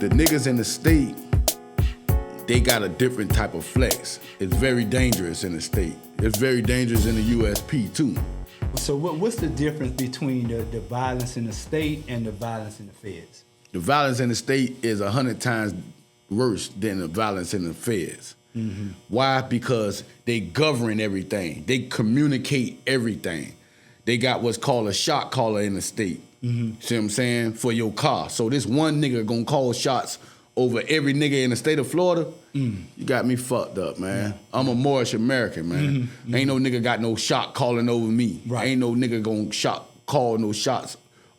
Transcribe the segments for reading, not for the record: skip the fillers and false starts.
the niggas in the state, they got a different type of flex. It's very dangerous in the state. It's very dangerous in the USP too. So what's the difference between the violence in the state and the violence in the feds? The violence in the state is 100 times worse than the violence in the feds. Mm-hmm. Why? Because they govern everything. They communicate everything. They got what's called a shot caller in the state. Mm-hmm. See what I'm saying? For your car. So this one nigga gonna call shots over every nigga in the state of Florida. You got me fucked up, man. Yeah. I'm a Moorish American, man. Mm-hmm. Ain't no nigga got no shot calling over me. Right. Ain't no nigga gonna call no shots.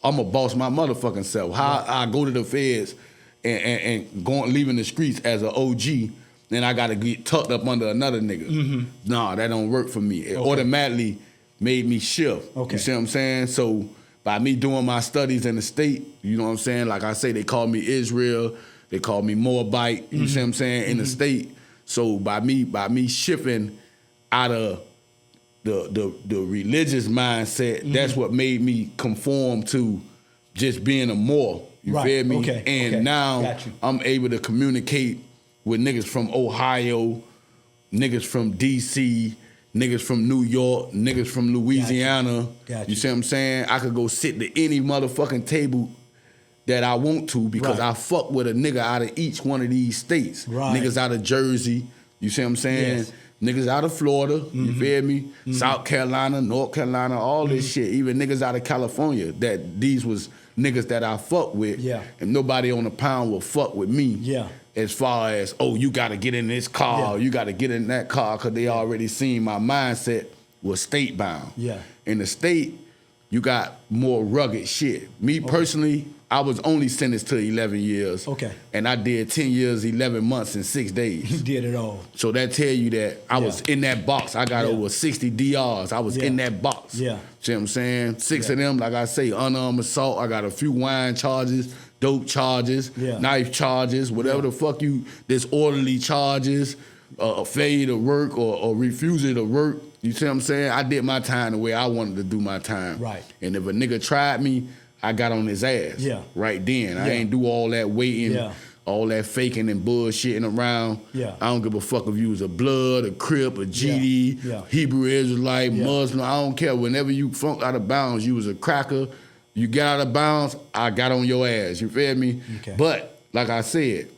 I'm a boss my motherfucking self. How I go to the feds and leaving the streets as an OG, then I gotta get tucked up under another nigga. Mm-hmm. Nah, that don't work for me. It automatically made me shift. Okay. You see what I'm saying? So by me doing my studies in the state, you know what I'm saying? Like I say, they call me Israel. They call me Moabite, you see what I'm saying, in the state. So by me shifting out of the religious mindset, that's what made me conform to just being a Moor. You feel me? Okay. And now I'm able to communicate with niggas from Ohio, niggas from DC, niggas from New York, niggas from Louisiana. You see what I'm saying? I could go sit to any motherfucking table that I want to because I fuck with a nigga out of each one of these states. Niggas out of Jersey, you see what I'm saying? Yes. Niggas out of Florida, you feel me? South Carolina, North Carolina, all this shit. Even niggas out of California, that these was niggas that I fuck with. Yeah. And nobody on the pound will fuck with me. Yeah. As far as, oh, you gotta get in this car, you gotta get in that car, cause they already seen my mindset was state bound. Yeah. In the state, you got more rugged shit. Me personally, I was only sentenced to 11 years. Okay. And I did 10 years, 11 months, and 6 days. You did it all. So that tell you that I was in that box. I got over 60 DRs. I was in that box. Yeah. See what I'm saying? 6 of them, like I say, unarmed assault. I got a few wine charges, dope charges, knife charges, whatever the fuck disorderly charges, failure to work or refusal to work. You see what I'm saying? I did my time the way I wanted to do my time. Right. And if a nigga tried me, I got on his ass right then. I ain't do all that waiting, all that faking and bullshitting around. Yeah. I don't give a fuck if you was a Blood, a Crip, a GD, Hebrew Israelite, Muslim. I don't care. Whenever you funk out of bounds, you was a cracker. You get out of bounds, I got on your ass. You feel me? Okay. But like I said,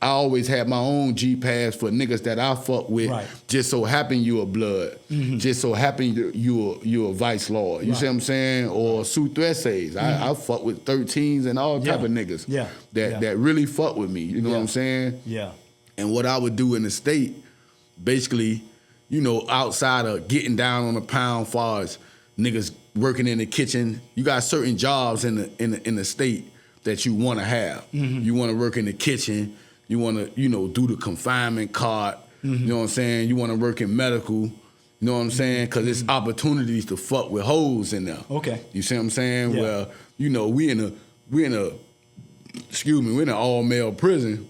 I always had my own G-Pass for niggas that I fuck with. Right. Just so happen you a Blood. Mm-hmm. Just so happen you a Vice Lord. You see what I'm saying? Or Sutreses. I fuck with 13s and all type of niggas that really fuck with me. You know what I'm saying? Yeah. And what I would do in the state, basically, you know, outside of getting down on the pound far as niggas working in the kitchen, you got certain jobs in the state that you want to have. Mm-hmm. You want to work in the kitchen. You want to, you know, do the confinement card. You know what I'm saying? You want to work in medical. You know what I'm saying? Because it's opportunities to fuck with hoes in there. Okay. You see what I'm saying? Yeah. Well, you know, we in an all-male prison.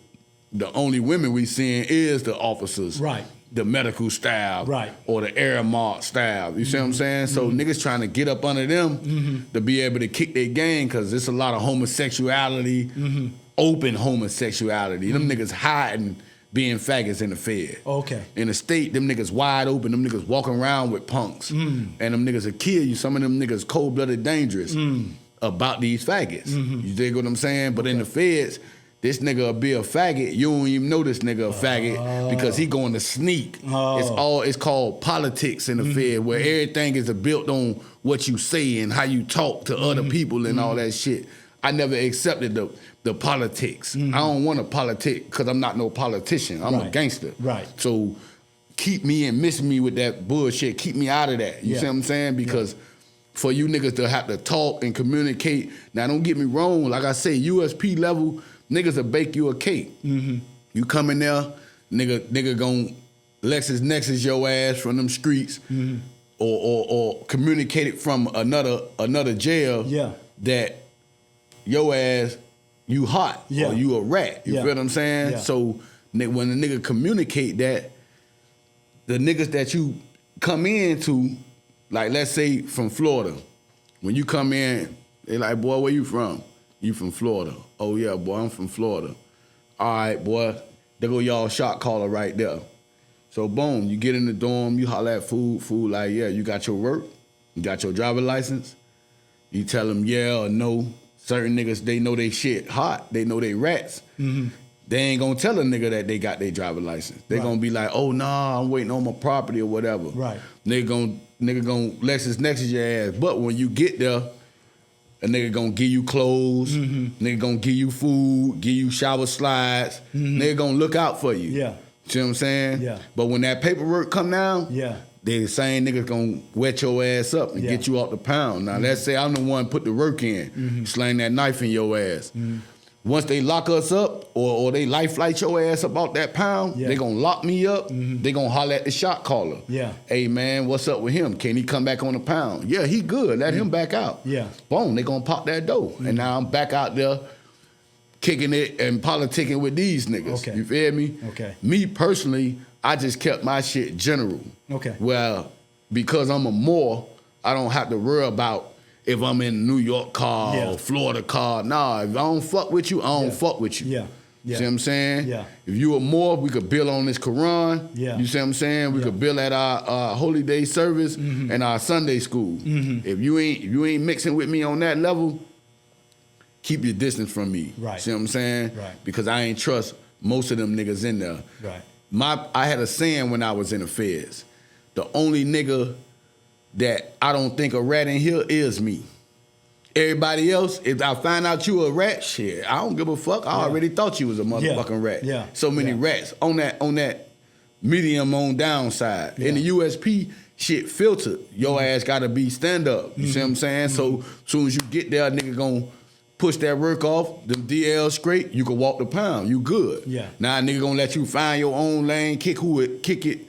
The only women we seeing is the officers. Right. The medical staff. Right. Or the Aramark staff. You see what I'm saying? So niggas trying to get up under them to be able to kick their game because there's a lot of homosexuality, open homosexuality. Them niggas hiding being faggots in the Fed. Okay. In the state, them niggas wide open. Them niggas walking around with punks. And them niggas will kill you. Some of them niggas cold-blooded dangerous about these faggots. You dig what I'm saying? But in the Feds, this nigga will be a faggot. You don't even know this nigga a faggot because he going to sneak. It's called politics in the Fed, where everything is built on what you say and how you talk to other people and all that shit. I never accepted the politics. I don't want to politic because I'm not no politician. I'm a gangster. Right. So keep me and miss me with that bullshit. Keep me out of that. You see what I'm saying? Because for you niggas to have to talk and communicate. Now, don't get me wrong. Like I say, USP level, niggas will bake you a cake. You come in there, nigga gon' LexisNexis your ass from them streets or communicate it from another jail that your ass, you hot or you a rat. You feel what I'm saying? So when the nigga communicate that, the niggas that you come into, like let's say from Florida, when you come in, they like, boy, where you from? You from Florida. Oh yeah, boy, I'm from Florida. All right, boy, there go y'all shot caller right there. So boom, you get in the dorm, you holler at food like, yeah, you got your work, you got your driver license. You tell them yeah or no. Certain niggas, they know they shit hot. They know they rats. Mm-hmm. They ain't gonna tell a nigga that they got their driver license. They gonna be like, oh nah, I'm waiting on my property or whatever. Right. Nigga gonna LexisNexis your ass. But when you get there, a nigga gonna give you clothes. Mm-hmm. Nigga gonna give you food, give you shower slides. Mm-hmm. Nigga gonna look out for you. Yeah. See what I'm saying? Yeah. But when that paperwork come down, yeah, the same niggas gonna wet your ass up and get you off the pound. Now let's say I'm the one put the work in, slang that knife in your ass. Once they lock us up or they life flight your ass up out that pound, they gonna lock me up. They gonna holler at the shot caller. Yeah. Hey man, what's up with him? Can he come back on the pound? Yeah, he good. Let him back out. Yeah. Boom, they gonna pop that dough. And now I'm back out there kicking it and politicking with these niggas. Okay. You feel me? Okay. Me personally, I just kept my shit general. Okay. Well, because I'm a Moor, I don't have to worry about if I'm in a New York car or Florida car. Nah, if I don't fuck with you, I don't fuck with you. Yeah. Yeah. See what I'm saying? Yeah. If you a Moor, we could build on this Quran. Yeah. You see what I'm saying? We could build at our Holy Day service and our Sunday school. If you ain't mixing with me on that level, keep your distance from me. Right. See what I'm saying? Right. Because I ain't trust most of them niggas in there. Right. I had a saying when I was in the feds. The only nigga that I don't think a rat in here is me. Everybody else, if I find out you a rat, shit, I don't give a fuck. I already thought you was a motherfucking rat. Yeah. So many rats on that medium on downside. In the USP, shit filtered. Your ass gotta be stand up. You see what I'm saying? So soon as you get there, a nigga gonna push that work off, them DL straight, you can walk the pound. You good. Yeah. Now a nigga gonna let you find your own lane, kick it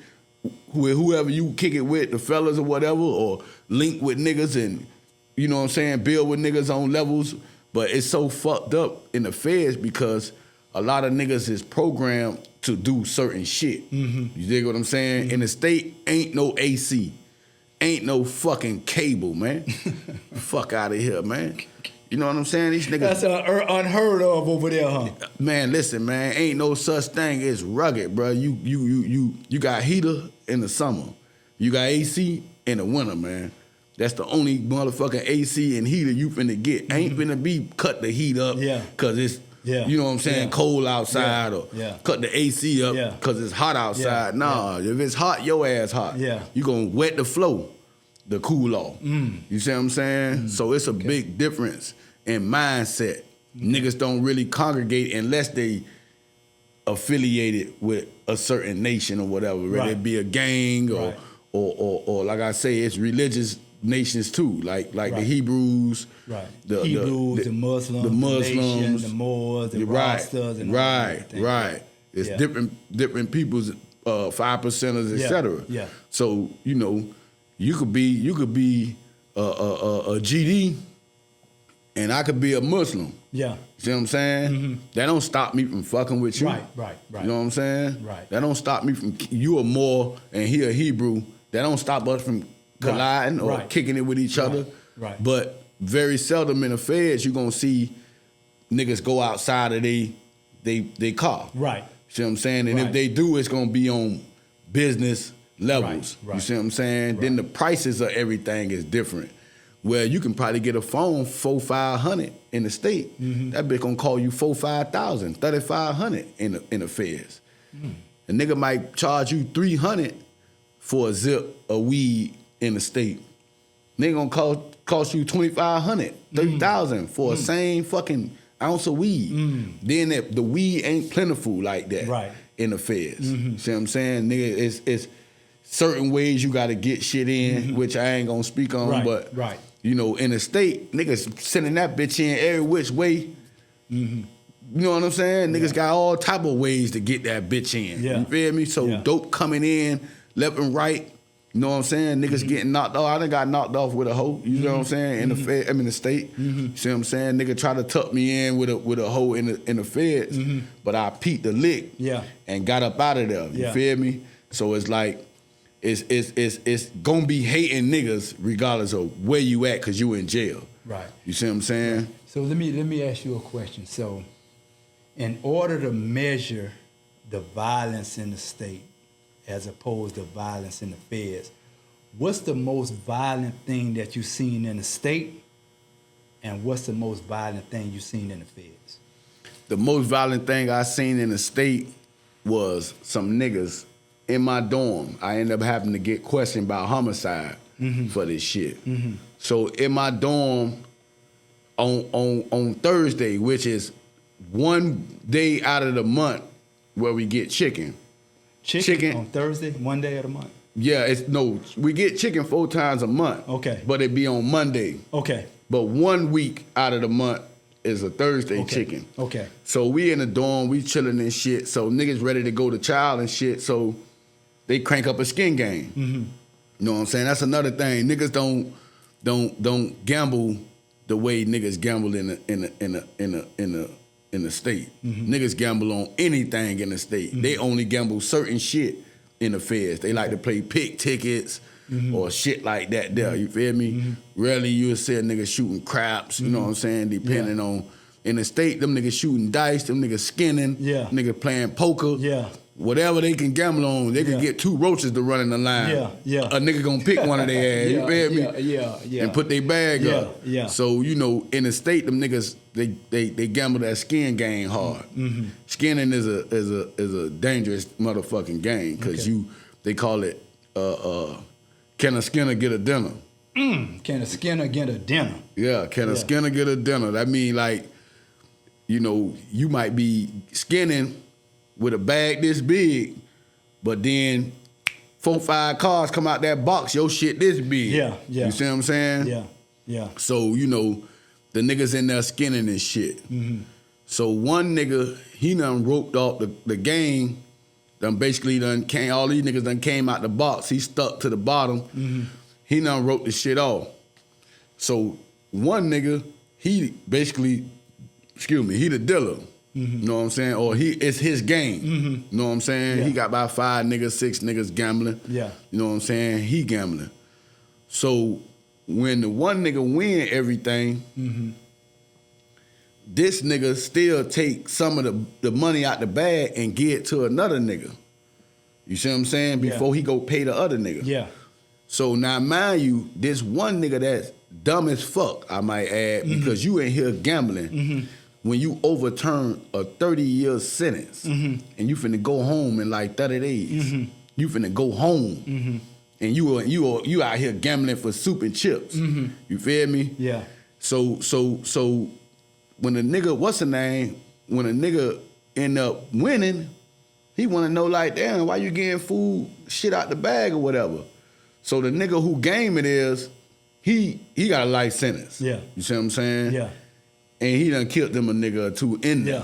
with whoever you kick it with, the fellas or whatever, or link with niggas and, you know what I'm saying, build with niggas on levels. But it's so fucked up in the feds because a lot of niggas is programmed to do certain shit. You dig what I'm saying? In the state, ain't no AC. Ain't no fucking cable, man. Fuck out of here, man. You know what I'm saying? These niggas. That's unheard of over there, huh? Man, listen, man. Ain't no such thing as rugged, bro. You got heater in the summer. You got AC in the winter, man. That's the only motherfucking AC and heater you finna get. Ain't finna be cut the heat up because it's, you know what I'm saying, cold outside or cut the AC up because it's hot outside. Nah, if it's hot, your ass hot. You gonna wet the flow, the cool off. You see what I'm saying? So it's a big difference in mindset. Niggas don't really congregate unless they affiliated with a certain nation or whatever, whether it be a gang or like I say, it's religious nations too, like the Hebrews, the Muslims, the Nation, the Moors, the Rastas, and right. It's different people's 5%ers, etc. So you know, you could be a GD, and I could be a Muslim. See what I'm saying? That don't stop me from fucking with you. Right. You know what I'm saying? Right. That don't stop me from, you a Moor and he a Hebrew. That don't stop us from colliding or kicking it with each other. Right. But very seldom in the feds you gonna see niggas go outside of they car. Right. See what I'm saying? And if they do, it's gonna be on business levels. You see what I'm saying? Then the prices of everything is different. Where you can probably get a phone $400-500 in the state. That bitch gonna call you $4,000-5,000, $3,500 in the feds. A nigga might charge you $300 for a zip of weed in the state. Nigga gonna cost you $2,500, $30,000 for a same fucking ounce of weed. Then the weed ain't plentiful like that in the feds. See what I'm saying? Nigga, it's certain ways you gotta get shit in, which I ain't gonna speak on, but you know, in the state, niggas sending that bitch in every which way. You know what I'm saying? Niggas got all type of ways to get that bitch in. You feel me? So dope coming in left and right. You know what I'm saying? Niggas getting knocked off. I done got knocked off with a hoe. You know what I'm saying? In the state. You see what I'm saying? Nigga try to tuck me in with a hoe in the feds, but I peeped the lick and got up out of there. You feel me? So it's like, it's gonna be hating niggas regardless of where you at because you in jail. Right. You see what I'm saying? So let me ask you a question. So In order to measure the violence in the state as opposed to violence in the feds, what's the most violent thing that you've seen in the state, and what's the most violent thing you've seen in the feds? The most violent thing I seen in the state was some niggas in my dorm. I ended up having to get questioned about homicide for this shit. So in my dorm on Thursday, which is one day out of the month where we get chicken. Chicken on Thursday, one day of the month? Yeah, we get chicken 4 times a month. Okay. But it be on Monday. Okay. But 1 week out of the month is a Thursday chicken. Okay. So we in the dorm, we chilling and shit. So niggas ready to go to trial and shit. So they crank up a skin game. You know what I'm saying? That's another thing. Niggas don't gamble the way niggas gamble in the state. Niggas gamble on anything in the state. They only gamble certain shit in the feds. They like to play pick tickets or shit like that there. You feel me? Rarely you'll see a nigga shooting craps, you know what I'm saying? Depending on, in the state, them niggas shooting dice, them niggas skinning, niggas playing poker. Whatever they can gamble on, they can get 2 roaches to run in the line. A nigga gonna pick one of their ass, you feel me? And put their bag up. So, you know, in the state, them niggas, they gamble that skin game hard. Skinning is a dangerous motherfucking game, because they call it, can a skinner get a dinner? Can a skinner get a dinner? Yeah, can a skinner get a dinner? That mean, like, you know, you might be skinning with a bag this big, but then 4 or 5 cars come out that box, your shit this big. You see what I'm saying? So, you know, the niggas in there skinning and shit. So one nigga, he done roped off the game, all these niggas done came out the box, he stuck to the bottom, he done roped the shit off. So one nigga, he basically, he the dealer. You know what I'm saying? Or it's his game. You know what I'm saying? He got about 5 niggas, 6 niggas gambling. You know what I'm saying? He gambling. So when the one nigga win everything, this nigga still take some of the money out the bag and give it to another nigga. You see what I'm saying? Before he go pay the other nigga. So now mind you, this one nigga that's dumb as fuck, I might add, because you in here gambling. When you overturn a 30-year sentence and you finna go home in like 30 days, you finna go home and you out here gambling for soup and chips. You feel me? So when a nigga, when a nigga end up winning, he wanna know, like, damn, why you getting food shit out the bag or whatever? So the nigga who game it is, he got a life sentence. You see what I'm saying? And he done killed them a nigga or 2 in there.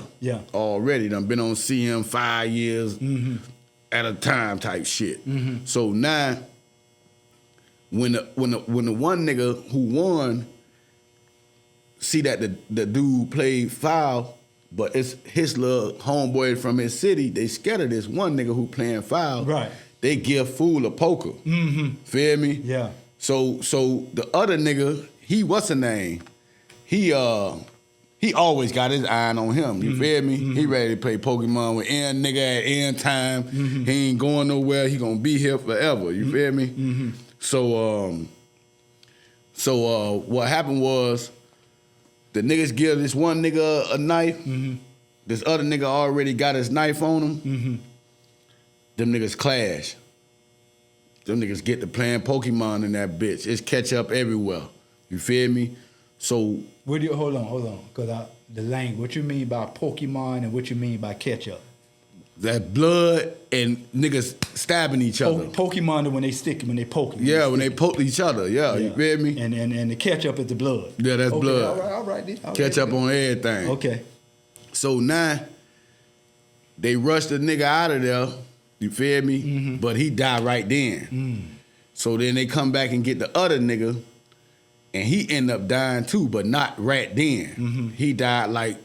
Already. Done been on CM 5 years at a time type shit. So now, when the one nigga who won see that the dude played foul, but it's his little homeboy from his city, they scared of this one nigga who playing foul. They give fool a poker. Feel me? So the other nigga, what's his name? He always got his eye on him, you feel me? He ready to play Pokemon with any nigga at any time. He ain't going nowhere, he gonna be here forever, you feel me? So what happened was, the niggas give this one nigga a knife, this other nigga already got his knife on him, them niggas clash. Them niggas get to playing Pokemon in that bitch. It's catch up everywhere, you feel me? So hold on, because the language. What you mean by Pokemon and what you mean by ketchup? That blood and niggas stabbing each other. Pokemon when they poke. When they poke each other. You feel me? And the ketchup is the blood. Yeah, that's blood. All right. Ketchup on everything. Okay. So now they rush the nigga out of there. You feel me? But he died right then. So then they come back and get the other nigga. And he ended up dying too, but not right then. He died like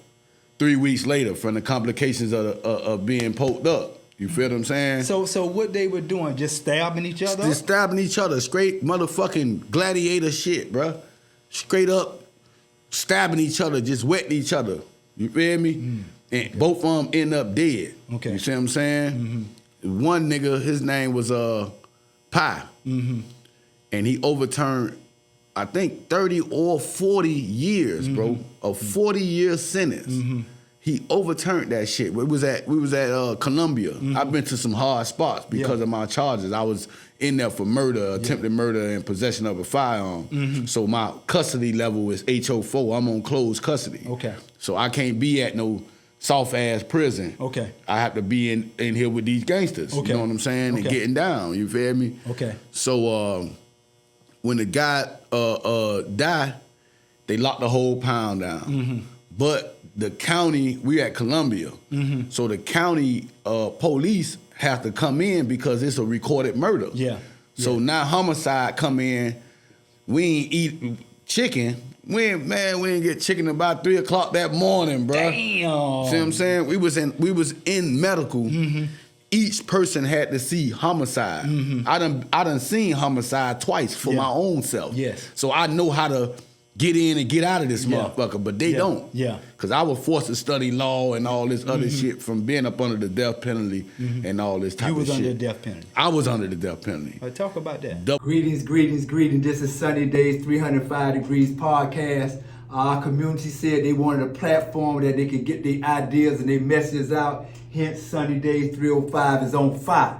3 weeks later from the complications of being poked up. You feel what I'm saying? So what they were doing, just stabbing each other? Just stabbing each other, straight motherfucking gladiator shit, bro. Straight up stabbing each other, just wetting each other. You feel me? And both of them end up dead. Okay. You see what I'm saying? One nigga, his name was Pie. And he overturned, I think, 30 or 40 years, bro. A 40-year sentence. He overturned that shit. We was at Columbia. I've been to some hard spots because of my charges. I was in there for murder, attempted murder, and possession of a firearm. So my custody level is HO4. I'm on closed custody. Okay. So I can't be at no soft-ass prison. Okay. I have to be in here with these gangsters. Okay. You know what I'm saying? And getting down. You feel me? Okay. So when the guy died, they locked the whole pound down. But the county, we at Columbia, so the county police have to come in because it's a recorded murder. Yeah. So now homicide come in. We ain't eat chicken. We ain't get chicken about 3 o'clock that morning, bro. Damn. See what I'm saying? We was in medical. Each person had to see homicide. I done seen homicide twice for my own self. Yes. So I know how to get in and get out of this motherfucker, but they don't. Yeah. Because I was forced to study law and all this other shit from being up under the death penalty and all this type of shit. You was under the death penalty. I was under the death penalty. Talk about that. Greetings. This is Sunny Days 305 Degrees podcast. Our community said they wanted a platform that they could get their ideas and their messages out. Hence, Sunny Days 305 is on fire.